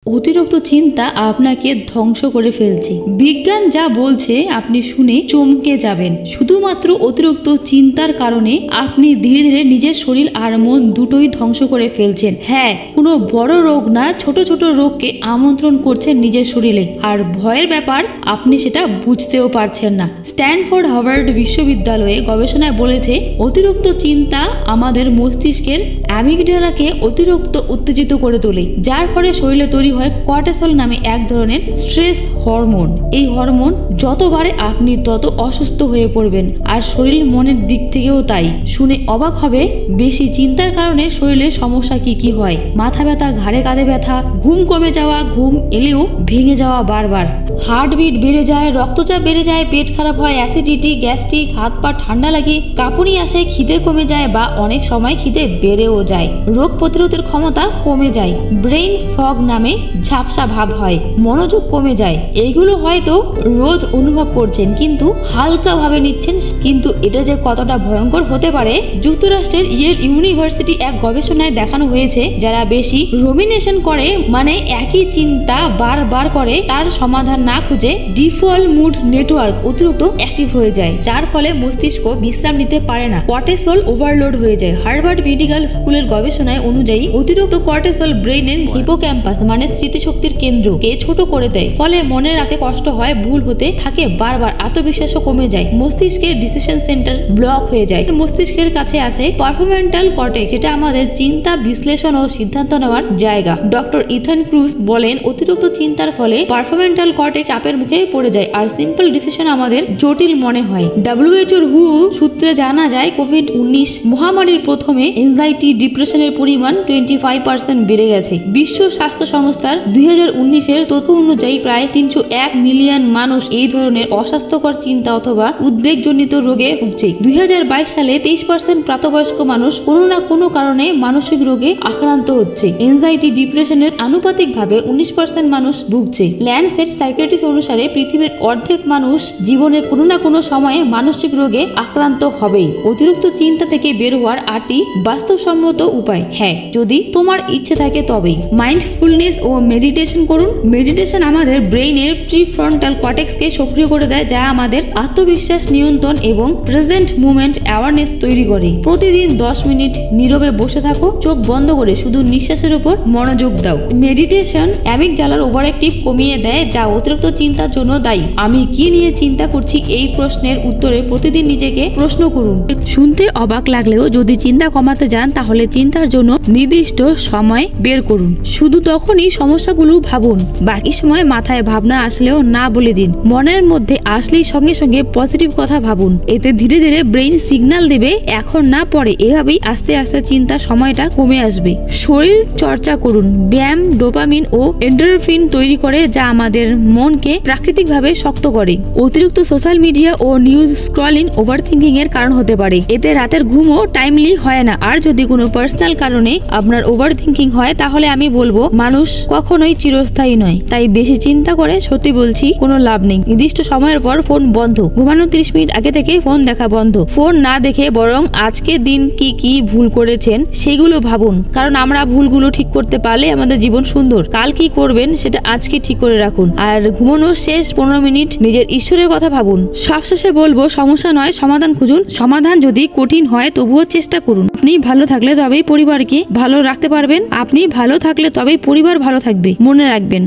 অতিরিক্ত চিন্তা আপনাকে ধ্বংস করে ফেলছে। বিজ্ঞান যা বলছে আপনি শুনে চমকে যাবেন। শুধুমাত্র অতিরিক্ত চিন্তার কারণে আপনি ধীরে ধীরে নিজের শরীর আর মন দুটোই ধ্বংস করে ফেলছেন। হ্যাঁ, কোনো বড় রোগ না, ছোট ছোট রোগকে আমন্ত্রণ করছেন নিজের শরীরে। আর ভয়ের ব্যাপার, আপনি সেটা বুঝতেও পারছেন না। স্ট্যানফোর্ড হার্ভার্ড বিশ্ববিদ্যালয়ে গবেষণায় বলেছে, অতিরিক্ত চিন্তা আমাদের মস্তিষ্কের অ্যামিগডালাকে অতিরিক্ত উত্তেজিত করে তোলে, যার ফলে শরীরে তৈরি হয় কর্টিসল নামে এক ধরনের স্ট্রেস হরমোন। এই হরমোন যত বাড়ে আপনি তত অসুস্থ হয়ে পড়বেন, আর শরীর মনের দিক থেকেও তাই। শুনে অবাক হবে, বেশি চিন্তার কারণে শরীরে সমস্যা কি কি হয়। মাথা ব্যথা, ঘাড়ে কাঁধে ব্যথা, ঘুম কমে যাওয়া, ঘুম এলেও ভেঙে যাওয়া বারবার, হার্টবিট বেড়ে যায়, রক্তচাপ বেড়ে যায়, পেট খারাপ হয়, অ্যাসিডিটি, গ্যাস্ট্রিক, হাত পা ঠান্ডা লাগে, কাঁপুনি আসে, খিদে কমে যায় বা অনেক সময় খিদে বেড়েও যায়, রোগ প্রতিরোধের ক্ষমতা কমে যায়, ব্রেইন ফগ নামে ঝাপসা ভাব হয়, মনোযোগ কমে যায়। এইগুলো হয়তো রোজ অনুভব করছেন, কিন্তু হালকা ভাবে নিচ্ছেন। কিন্তু এটা যে কতটা ভয়ঙ্কর হতে পারে, যুক্তরাষ্ট্রের ইয়েল ইউনিভার্সিটি এক গবেষণায় দেখানো হয়েছে, যারা বেশি রুমিনেশন করে, মানে একই চিন্তা বারবার করে, তার সমাধান না খুঁজে ডিফল্ট মুড নেটওয়ার্ক অতিরিক্ত অ্যাক্টিভ হয়ে যায়, যার ফলে মস্তিষ্ক বিশ্রাম নিতে পারে না, কর্টিসল ওভারলোড হয়ে যায়। হার্ভার্ড মেডিকেল স্কুলের গবেষণায় অনুযায়ী অতিরিক্ত কর্টিসল ব্রেইনের হিপোক্যাম্পাস মানে স্মৃতিশক্তির কেন্দ্রকে ছোট করে দেয়, ফলে মনে রাখতে কষ্ট হয়, ভুল হতে থাকে বারবার, আত্মবিশ্বাসও কমে যায়, মস্তিষ্কের ডিসিশন সেন্টার ব্লক হয়ে যায়। মস্তিষ্কের কাছে আসে পারফরমেন্টাল কর্টেক্স, যেটা আমাদের চিন্তা, বিশ্লেষণ ও সিদ্ধান্ত নেওয়ার জায়গা। ডক্টর ইথান ক্রুজ বলেন, অতিরিক্ত চিন্তার ফলে পারফরমেন্টাল কর্টেক্স চাপের মুখে পড়ে যায়, আর সিম্পল ডিসিশন আমাদের জটিল মনে হয়। WHO সূত্রে জানা যায়, কোভিড-19 মহামারীর প্রথমে এনজাইটি, ডিপ্রেশনের পরিমাণ 25% বেড়ে গেছে। বিশ্ব স্বাস্থ্য সংস্থার 2019-এর তথ্য অনুযায়ী প্রায় 301 মিলিয়ন মানুষ এই ধরনের অস্বাস্থ্যকর চিন্তা অথবা উদ্বেগজনিত রোগে ভুগছে। 2022 সালে 23% প্রাপ্তবয়স্ক মানুষ কোনো না কোনো কারণে মানসিক রোগে আক্রান্ত হচ্ছে। এনজাইটি, ডিপ্রেশনের আনুপাতিকভাবে 19% মানুষ ভুগছে। ল্যান্ডসেট সাইকিয়াট্রিস্ট অনুসারে পৃথিবীর অর্ধেক মানুষ জীবনে কোনো না কোনো সময়ে মানসিক রোগে আক্রান্ত হবেই। অতিরিক্ত চিন্তা থেকে বের হওয়ার 8টি বাস্তবসম্মত উপায়। হ্যাঁ, যদি তোমার ইচ্ছে থাকে তবেই। মাইন্ডফুলনেস ও মেডিটেশন করুন। মেডিটেশন আমাদের ব্রেইনের প্রিফ্রন্টাল কর্টেক্সকে সক্রিয় করে দেয়, যা আমাদের আত্মবিশ্বাস, নিয়ন্ত্রণ এবং প্রেজেন্ট মুমেন্ট অ্যাওয়ারনেস তৈরি করে। প্রতিদিন 10 মিনিট নীরবে বসে থাকো, চোখ বন্ধ করে শুধু নিঃশ্বাসের উপর মনোযোগ দাও। মেডিটেশন অ্যামিগডালার ওভারঅ্যাক্টিভ কমিয়ে দেয়, যা অতিরিক্ত চিন্তার জন্য দায়ী। আমি কি নিয়ে চিন্তা করছি, এই প্রশ্নের উত্তরে প্রতিদিন নিজেকে প্রশ্ন করুন। শুনতে অবাক লাগলেও যদি চিন্তা কমাতে যান, তাহলে চিন্তার জন্য নির্দিষ্ট সময় বের করুন। শুধু তখনই সমস্যাগুলো ভাবুন, বাকি সময় মাথায় ভাবনা আসলেও না বলে দিন। মনের মধ্যে আসলেই সঙ্গে সঙ্গে পজিটিভ কথা ভাবুন, এতে ধীরে ধীরে ব্রেইন সিগন্যাল দেবে এখন না পরে। এভাবেই আস্তে আস্তে চিন্তার সময়টা কমে আসবে। শরীর চর্চা করুন। ব্যায়াম ডোপামিন ও এন্ডোরফিন তৈরি করে, যা আমাদের মনকে প্রাকৃতিকভাবে শক্ত করে। অতিরিক্ত সোশ্যাল মিডিয়া ও নিউজ স্ক্রলিং ওভারথিংকিং এর কারণ হতে পারে। এতে রাতের ঘুমও টাইমলি হয় না। আর যদি কোনো পার্সোনাল কারণে আপনার ওভারথিংকিং হয়, তাহলে আমি বলবো, মানুষ কখনোই চিরস্থায়ী নয়। তাই বেশি চিন্তা করে, সত্যি বলছি, কোনো লাভ নেই। নির্দিষ্ট সময়ের পর ফোন বন্ধ। ঘুমানোর 30 মিনিট আগে থেকে ফোন দেখা বন্ধ। ফোন না দেখে বরং আজকে দিন কি কি ভুল করেছেন সেগুলো ভাবুন, কারণ আমরা ভুলগুলো ঠিক করতে পারলে আমাদের জীবন সুন্দর। কাল কি করবেন সেটা আজকে ঠিক করে রাখুন। আর ঘুমানোর শেষ 15 মিনিট নিজের ঈশ্বরের কথা ভাবুন। সবশেষে বলবো, সমস্যা নয়, সমাধান খুঁজুন। সমাধান যদি কঠিন হয়, তবুও চেষ্টা করুন। আপনি ভালো থাকলে তবেই পরিবারকে ভালো রাখতে পারবেন। আপনি ভালো থাকলে তবেই পরিবার ভালো থাকবে। মনে রাখবেন।